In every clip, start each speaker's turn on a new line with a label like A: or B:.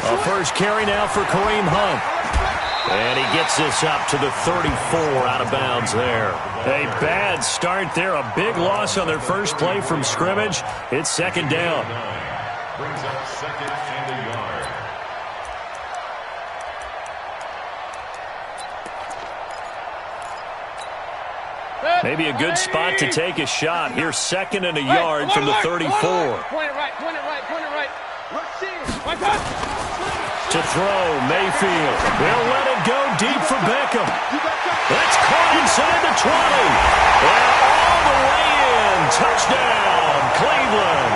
A: A first carry now for Kareem Hunt. And he gets this up to the 34 out of bounds there. A bad start there. A big loss on their first play from scrimmage. It's second down.
B: Brings up second and a yard.
A: Maybe a good spot to take a shot. Here's second and a yard from the 34.
C: Point it right.
A: To throw, Mayfield. They'll let it go deep for Beckham. That's caught inside the 20. And all the way in. Touchdown, Cleveland.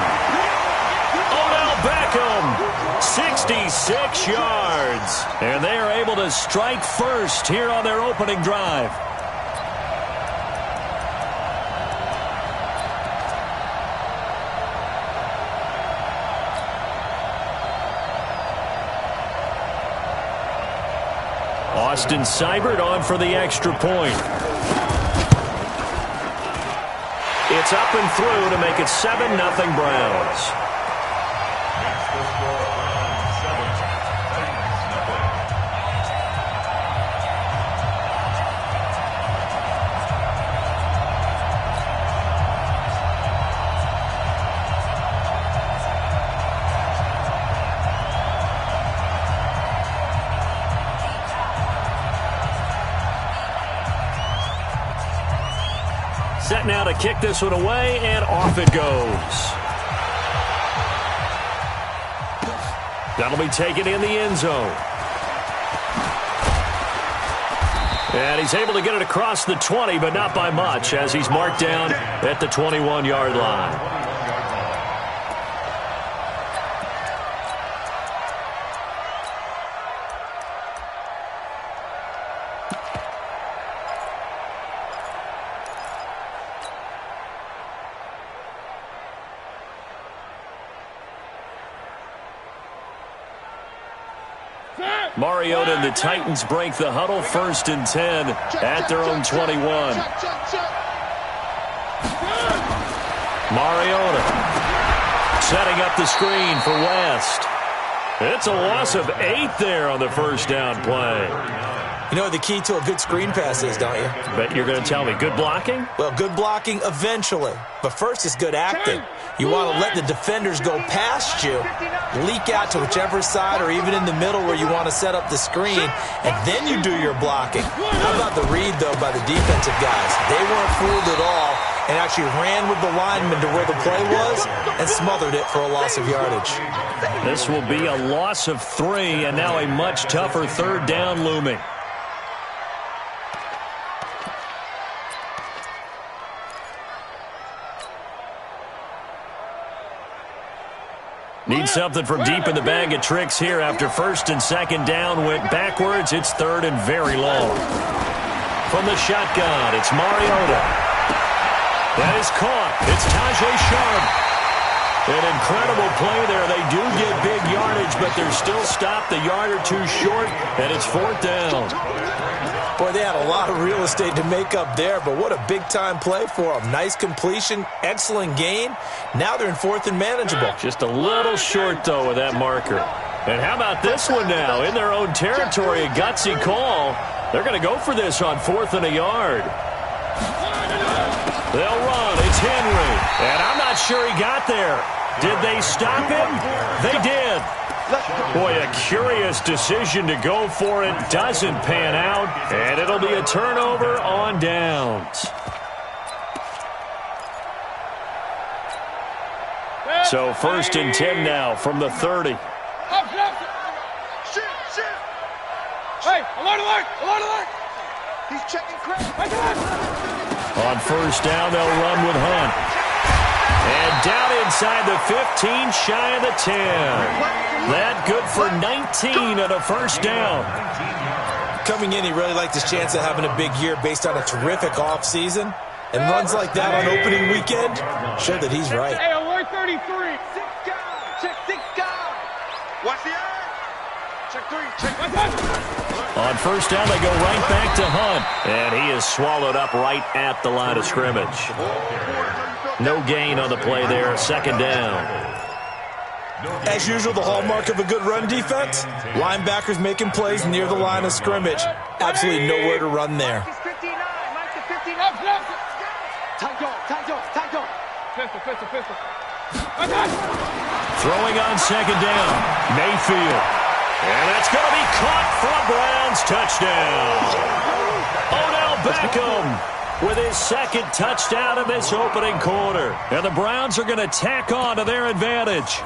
A: Odell Beckham, 66 yards. And they are able to strike first here on their opening drive. Austin Seibert on for the extra point. It's up and through to make it 7-0 Browns. Set now to kick this one away, and off it goes. That'll be taken in the end zone. And he's able to get it across the 20, but not by much, as he's marked down at the 21-yard line. Mariota and the Titans break the huddle, 1st and 10 at their own 21. Mariota setting up the screen for West. It's a loss of 8 there on the first down play.
D: You know what the key to a good screen pass is, don't you?
A: Bet you're going to tell me. Good blocking?
D: Well, good blocking eventually. But first is good acting. You want to let the defenders go past you, leak out to whichever side or even in the middle where you want to set up the screen, and then you do your blocking. How about the read, though, by the defensive guys? They weren't fooled at all and actually ran with the lineman to where the play was and smothered it for a loss of yardage.
A: This will be a loss of 3, and now a much tougher 3rd down looming. Need something from deep in the bag of tricks here after 1st and 2nd down went backwards. It's 3rd and very long. From the shotgun, it's Mariota. That is caught. It's Tajay Sharp. An incredible play there. They do get big yardage, but they're still stopped a yard or two short, and it's 4th down.
D: Boy, they had a lot of real estate to make up there, but what a big-time play for them. Nice completion, excellent gain. Now they're in 4th and manageable.
A: Just a little short, though, with that marker. And how about this one now? In their own territory, a gutsy call. They're going to go for this on 4th and a yard. They'll run. It's Henry. And I'm not sure he got there. Did they stop him? They did. Boy, a curious decision to go for it. Doesn't pan out, and it'll be a turnover on downs. So 1st and 10 now from the 30.
C: Hey, alert! He's checking crack.
A: On 1st down, they'll run with Hunt. And down inside the 15, shy of the 10. That good for 19 and a 1st down.
D: Coming in, he really liked his chance of having a big year based on a terrific offseason. And runs like that on opening weekend show that he's right.
C: Hey, alert 33. 6 guys. Check 6 guys. Watch the eye. Check 3. Check 1.
A: On 1st down, they go right back to Hunt. And he is swallowed up right at the line of scrimmage. No gain on the play there, second down.
D: As usual, the hallmark of a good run defense, linebackers making plays near the line of scrimmage. Absolutely nowhere to run there.
A: Throwing on second down, Mayfield. And that's going to be caught for a Browns touchdown. Odell Beckham with his second touchdown in this opening quarter. And the Browns are going to tack on to their advantage.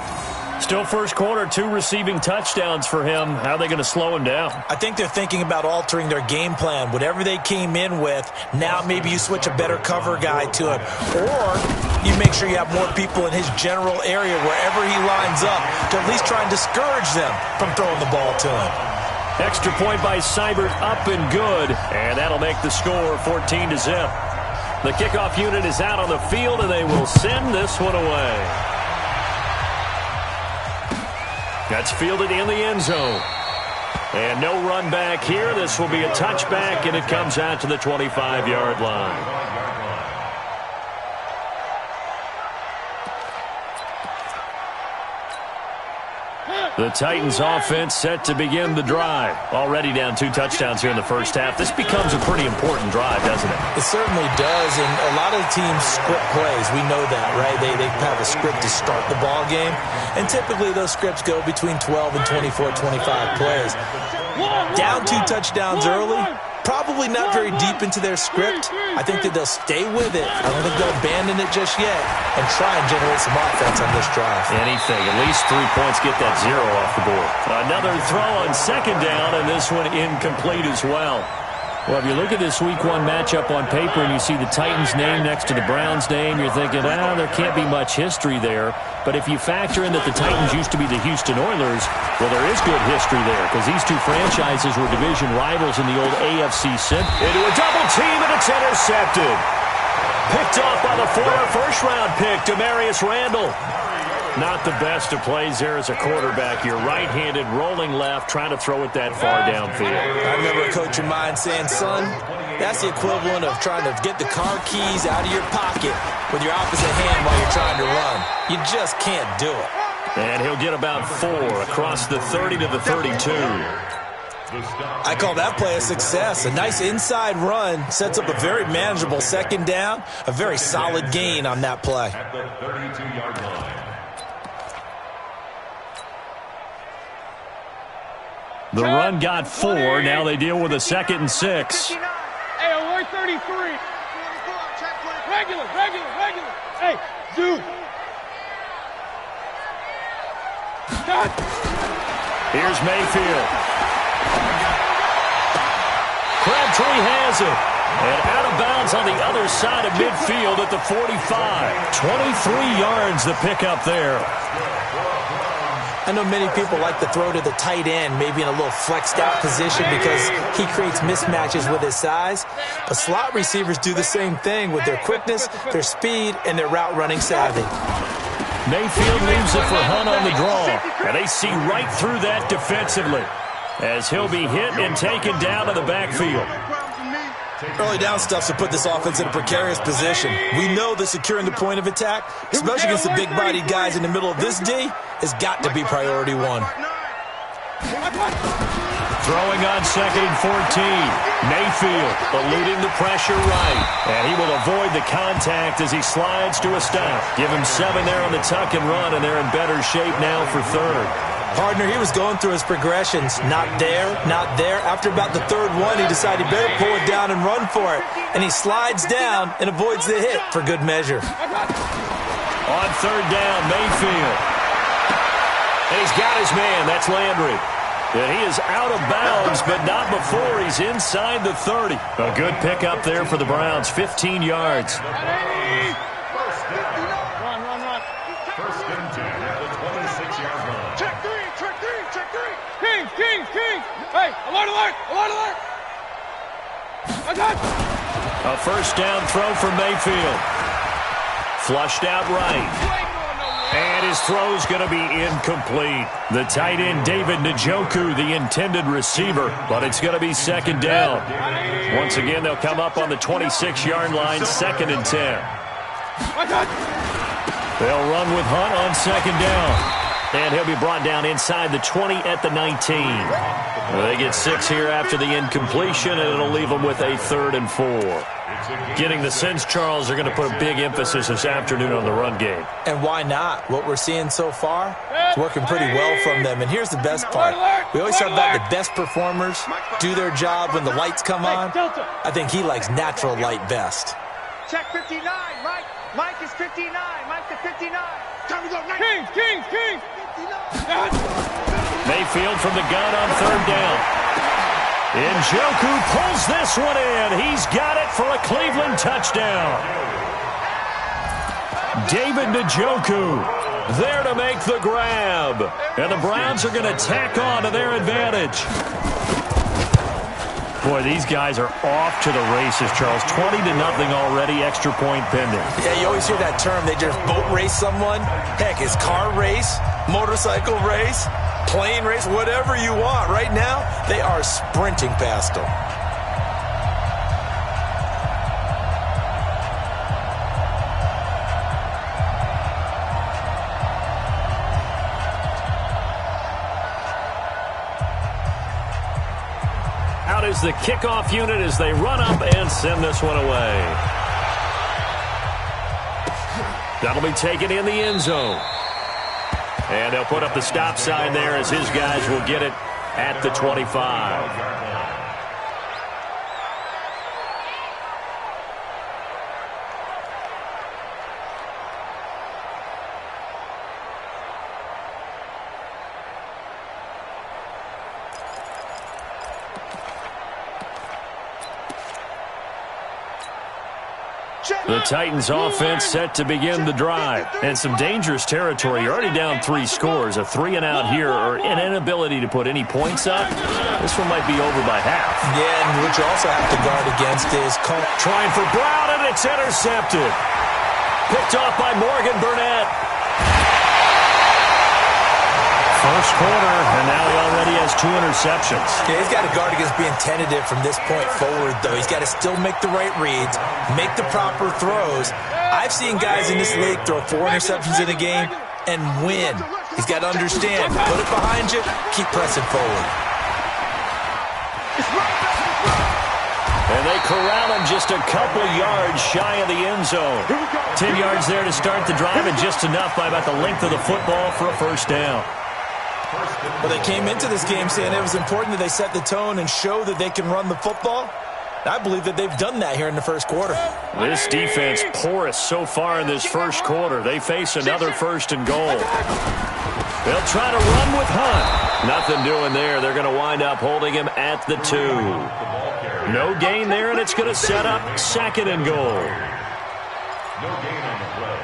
A: Still first quarter, 2 receiving touchdowns for him. How are they going to slow him down?
D: I think they're thinking about altering their game plan. Whatever they came in with, now maybe you switch a better cover guy to it. Or you make sure you have more people in his general area wherever he lines up to at least try and discourage them from throwing the ball to him.
A: Extra point by Seibert, up and good. And that'll make the score 14-0. The kickoff unit is out on the field, and they will send this one away. That's fielded in the end zone. And no run back here. This will be a touchback, and it comes out to the 25-yard line. The Titans offense set to begin the drive. Already down 2 touchdowns here in the first half. This becomes a pretty important drive, doesn't it?
D: It certainly does, and a lot of the teams script plays. We know that, right? They have a script to start the ball game, and typically those scripts go between 12 and 24, 25 plays. Down 2 touchdowns early, probably not very deep into their script. I think that they'll stay with it. I don't think they'll abandon it just yet and try and generate some offense on this drive.
A: Anything. At least 3 points, get that 0 off the board. Another throw on second down, and this one incomplete as well. Well, if you look at this Week 1 matchup on paper and you see the Titans name next to the Browns name, you're thinking, there can't be much history there. But if you factor in that the Titans used to be the Houston Oilers, well, there is good history there because these 2 franchises were division rivals in the old AFC Central. Into a double team, and it's intercepted. Picked off by the former first-round pick, Demarius Randall. Not the best of plays there as a quarterback. You're right-handed, rolling left, trying to throw it that far downfield.
D: I remember a coach of mine saying, son, that's the equivalent of trying to get the car keys out of your pocket with your opposite hand while you're trying to run. You just can't do it.
A: And he'll get about 4 across the 30 to the 32.
D: I call that play a success. A nice inside run sets up a very manageable second down, a very solid gain on that play.
B: At the 32-yard line.
A: The run got 4. Now they deal with a 2nd and 6.
C: Hey, alert 33. Regular. Hey, dude.
A: Here's Mayfield. Crabtree has it. And out of bounds on the other side of midfield at the 45. 23 yards the pickup there.
D: I know many people like to throw to the tight end, maybe in a little flexed out position because he creates mismatches with his size. But slot receivers do the same thing with their quickness, their speed, and their route running savvy.
A: Mayfield leaves it for Hunt on the draw. And they see right through that defensively as he'll be hit and taken down to the backfield.
D: Early down stuff to put this offense in a precarious position. We know that securing the point of attack, especially against the big-bodied guys in the middle of this D, has got to be priority 1.
A: Throwing on 2nd and 14. Mayfield eluding the pressure right. And he will avoid the contact as he slides to a stop. Give him 7 there on the tuck and run, and they're in better shape now for 3rd.
D: Partner, he was going through his progressions. Not there, not there. After about the 3rd one, he decided he better pull it down and run for it. And he slides down and avoids the hit for good measure.
A: On 3rd down, Mayfield. And he's got his man. That's Landry. And he is out of bounds, but not before he's inside the 30. A good pickup there for the Browns. 15 yards.
C: Run.
B: First and 10 at the 26-yard line.
C: Check three. Kings. Hey, alert. I got it.
A: A first down throw for Mayfield. Flushed out right. And his throw's going to be incomplete. The tight end, David Njoku, the intended receiver, but it's going to be 2nd down. Once again, they'll come up on the 26-yard line, 2nd and 10. They'll run with Hunt on second down. And he'll be brought down inside the 20 at the 19. They get 6 here after the incompletion, and it'll leave them with a 3rd and 4. Getting the sense, Charles, they're going to put a big emphasis this afternoon on the run game.
D: And why not? What we're seeing so far is working pretty well from them. And here's the best part. We always talk about the best performers do their job when the lights come on. I think he likes natural light best.
C: Check 59, Mike. Mike is 59. Mike to 59. Time to go. Kings.
A: Mayfield from the gun on 3rd down. Njoku pulls this one in. He's got it for a Cleveland touchdown. David Njoku there to make the grab. And the Browns are going to tack on to their advantage. Boy, these guys are off to the races, Charles. 20-0 already, extra point pending.
D: Yeah, you always hear that term. They just boat race someone. Heck, it's car race, motorcycle race, plane race, whatever you want. Right now, they are sprinting past them.
A: Out is the kickoff unit as they run up and send this one away. That'll be taken in the end zone. And they'll put up the stop sign there as his guys will get it at the 25. The Titans offense set to begin the drive. And some dangerous territory. You're already down 3 scores. A 3-and-out here or an inability to put any points up. This one might be over by half.
D: Yeah, and what you also have to guard against is
A: trying for Brown, and it's intercepted. Picked off by Morgan Burnett. First quarter, and now he already has 2 interceptions.
D: Yeah, he's got to guard against being tentative from this point forward, though. He's got to still make the right reads, make the proper throws. I've seen guys in this league throw 4 interceptions in a game and win. He's got to understand, put it behind you, keep pressing forward.
A: And they corral him just a couple yards shy of the end zone. 10 yards there to start the drive, and just enough by about the length of the football for a first down.
D: Well, they came into this game saying it was important that they set the tone and show that they can run the football. I believe that they've done that here in the first quarter.
A: This defense porous so far in this first quarter. They face another 1st and goal. They'll try to run with Hunt. Nothing doing there. They're going to wind up holding him at the 2. No gain there, and it's going to set up 2nd and goal.
B: No gain on the play.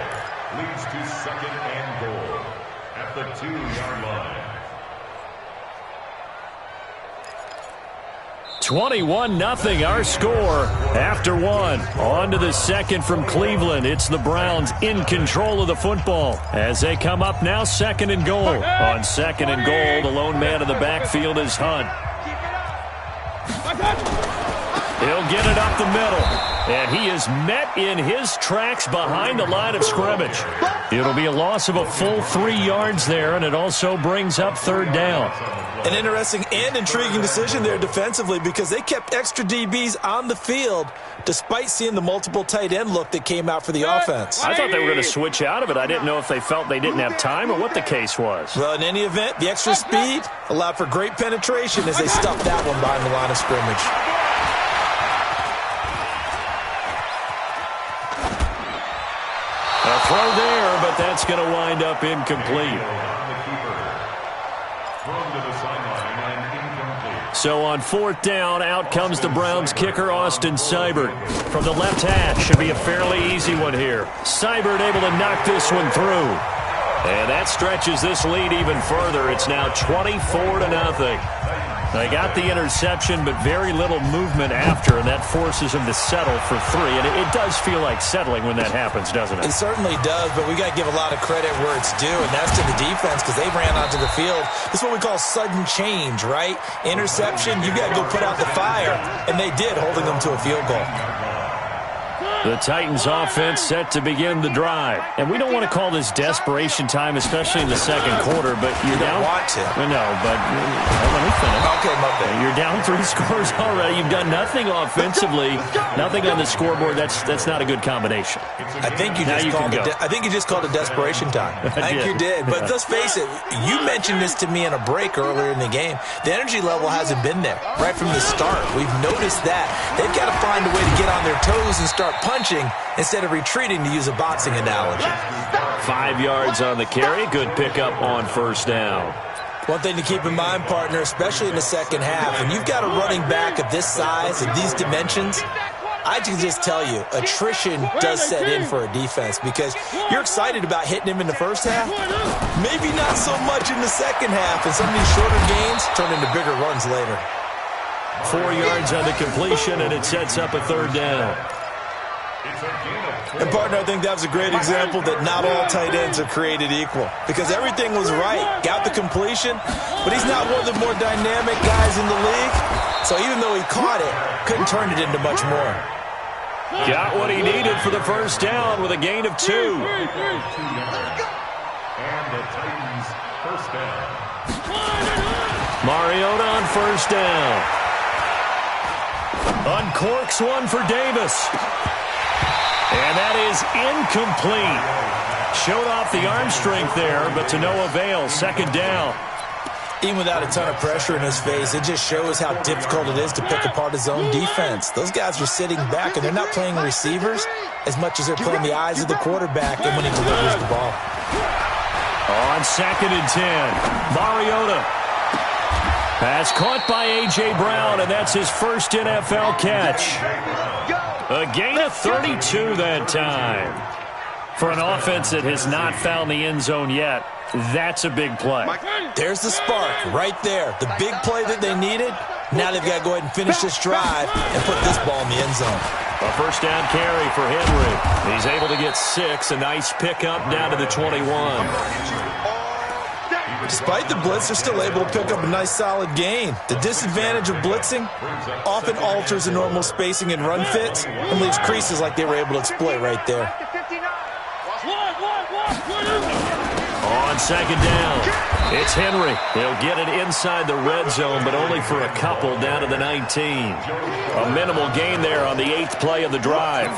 B: Leads to 2nd and goal at the 2-yard line.
A: 21-0 our score after 1. On to the 2nd from Cleveland. It's the Browns in control of the football as they come up now 2nd and goal. On 2nd and goal, the lone man in the backfield is Hunt. He'll get it up the middle, and he is met in his tracks behind the line of scrimmage. It'll be a loss of a full 3 yards there, and it also brings up 3rd down.
D: An interesting and intriguing decision there defensively because they kept extra DBs on the field despite seeing the multiple tight end look that came out for the offense.
A: I thought they were going to switch out of it. I didn't know if they felt they didn't have time or what the case was.
D: Well, in any event, the extra speed allowed for great penetration as they stuffed that one behind the line of scrimmage.
A: A throw there, but that's going to wind up incomplete. So on 4th down, out comes the Browns kicker, Austin Seibert. From the left hash, should be a fairly easy one here. Seibert able to knock this one through. And that stretches this lead even further. It's now 24-0. They got the interception, but very little movement after, and that forces them to settle for 3. And it does feel like settling when that happens, doesn't it?
D: It certainly does, but we got to give a lot of credit where it's due, and that's to the defense because they ran onto the field. This is what we call sudden change, right? Interception, you got to go put out the fire, and they did, holding them to a field goal.
A: The Titans offense set to begin the drive. And we don't want to call this desperation time, especially in the second quarter, but you're down.
D: You don't want to.
A: No, but let me finish.
D: Okay, my bad.
A: You're down 3 scores already. You've done nothing offensively, nothing on the scoreboard. That's not a good combination.
D: I think you just called it desperation time. I think you did. But let's face it, you mentioned this to me in a break earlier in the game. The energy level hasn't been there right from the start. We've noticed that. They've got to find a way to get on their toes and start punching instead of retreating, to use a boxing analogy.
A: 5 yards on the carry. Good pickup on first down.
D: One thing to keep in mind, partner, especially in the second half, when you've got a running back of this size and these dimensions, I can just tell you, attrition does set in for a defense because you're excited about hitting him in the first half. Maybe not so much in the second half, and some of these shorter gains turn into bigger runs later.
A: 4 yards on the completion, and it sets up a third down.
D: And, partner, I think that was a great example that not all tight ends are created equal because everything was right. Got the completion, but he's not one of the more dynamic guys in the league. So even though he caught it, couldn't turn it into much more.
A: Got what he needed for the first down with a gain of 2.
B: And the Titans first down.
A: Mariota on first down. Uncorks one for Davis. And that is incomplete. Showed off the arm strength there, but to no avail. Second down.
D: Even without a ton of pressure in his face, it just shows how difficult it is to pick apart his own defense. Those guys are sitting back, and they're not playing receivers as much as they're playing the eyes of the quarterback and when he delivers the ball.
A: On 2nd and 10, Mariota. Pass caught by A.J. Brown, and that's his first NFL catch. A gain of 32 that time. For an offense that has not found the end zone yet, that's a big play.
D: There's the spark right there. The big play that they needed. Now they've got to go ahead and finish this drive and put this ball in the end zone.
A: A first down carry for Henry. He's able to get 6. A nice pickup down to the 21.
D: Despite the blitz, they're still able to pick up a nice solid gain. The disadvantage of blitzing often alters the normal spacing and run fits and leaves creases like they were able to exploit right there.
A: On second down, it's Henry. He'll get it inside the red zone, but only for a couple down to the 19. A minimal gain there on the 8th play of the drive.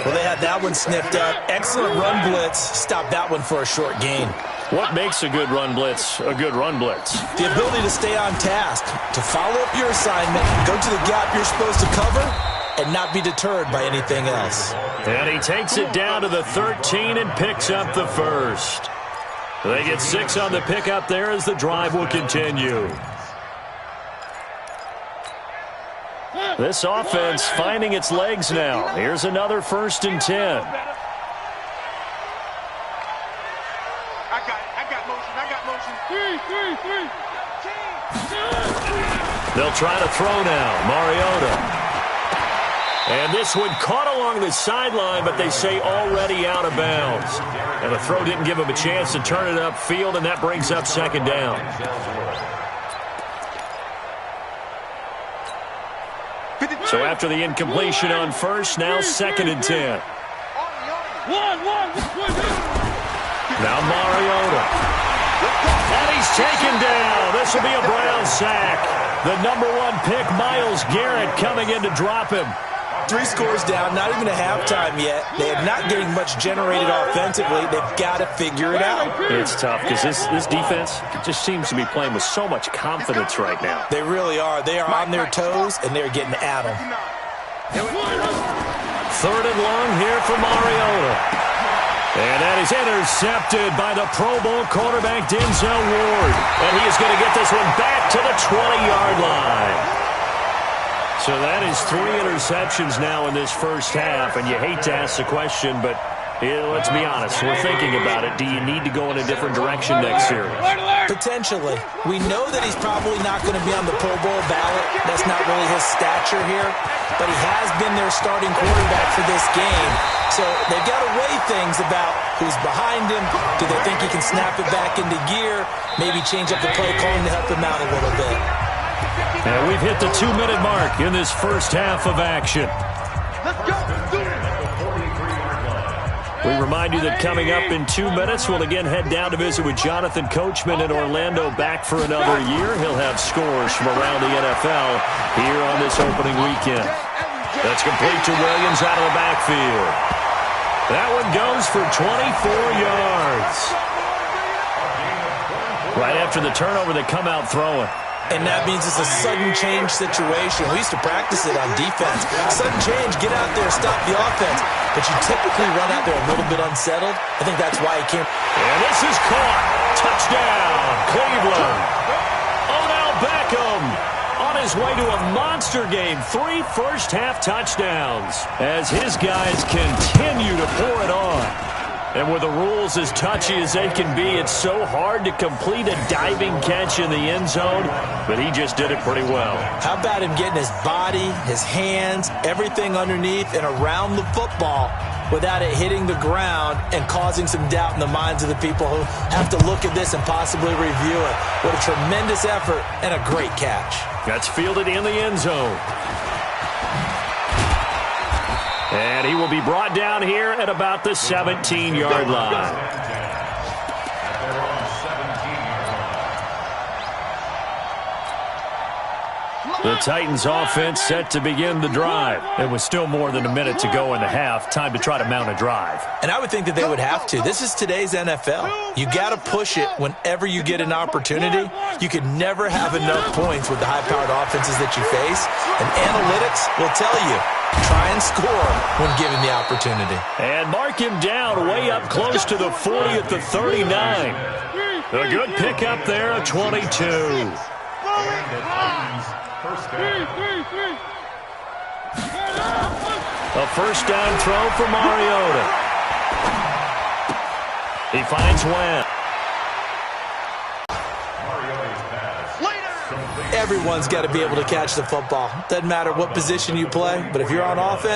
D: Well, they had that one sniffed out. Excellent run blitz. Stopped that one for a short gain.
A: What makes a good run blitz a good run blitz?
D: The ability to stay on task, to follow up your assignment, go to the gap you're supposed to cover, and not be deterred by anything else.
A: And he takes it down to the 13 and picks up the first. They get 6 on the pickup there as the drive will continue. This offense finding its legs now. Here's another 1st and 10.
C: I got motion. 3.
A: They'll try to throw now. Mariota. And this one caught along the sideline, but they say already out of bounds. And the throw didn't give him a chance to turn it upfield, and that brings up second down. So after the incompletion on first, now 2nd and 10. Now Mariota. And he's taken down. This will be a Brown sack. The #1 pick, Myles Garrett, coming in to drop him.
D: 3 scores down, not even a halftime yet. They are not getting much generated offensively. They've got to figure it out.
A: It's tough because this defense just seems to be playing with so much confidence right now.
D: They really are. They are on their toes, and they're getting at them.
A: 3rd and long here for Mariota. And that is intercepted by the Pro Bowl quarterback, Denzel Ward. And he is going to get this one back to the 20-yard line. So that is 3 interceptions now in this first half, and you hate to ask the question, but let's be honest, we're thinking about it. Do you need to go in a different direction next series?
D: Potentially. We know that he's probably not going to be on the Pro Bowl ballot. That's not really his stature here, but he has been their starting quarterback for this game. So they've got to weigh things about who's behind him. Do they think he can snap it back into gear? Maybe change up the play calling to help him out a little bit.
A: And we've hit the 2-minute mark in this first half of action.
C: Let's go.
A: We remind you that coming up in 2 minutes, we'll again head down to visit with Jonathan Coachman in Orlando, back for another year. He'll have scores from around the NFL here on this opening weekend. That's complete to Williams out of the backfield. That one goes for 24 yards. Right after the turnover, they come out throwing.
D: And that means it's a sudden change situation. We used to practice it on defense. Sudden change, get out there, stop the offense. But you typically run out there a little bit unsettled. I think that's why he came.
A: And this is caught. Touchdown, Cleveland. Odell Beckham on his way to a monster game. 3 first-half touchdowns as his guys continue to pour it on. And with the rules as touchy as they can be, it's so hard to complete a diving catch in the end zone, but he just did it pretty well.
D: How about him getting his body, his hands, everything underneath and around the football without it hitting the ground and causing some doubt in the minds of the people who have to look at this and possibly review it. What a tremendous effort and a great catch.
A: That's fielded in the end zone. And he will be brought down here at about the 17-yard line. The Titans offense set to begin the drive. It was still more than a minute to go in the half. Time to try to mount a drive.
D: And I would think that they would have to. This is today's NFL. You got to push it whenever you get an opportunity. You could never have enough points with the high-powered offenses that you face. And analytics will tell you, try and score when given the opportunity.
A: And mark him down way up close to the 40 at the 39. A good pickup there, a 22. A first down throw for Mariota. He finds Webb.
D: Everyone's got to be able to catch the football. Doesn't matter what position you play, but if you're on offense,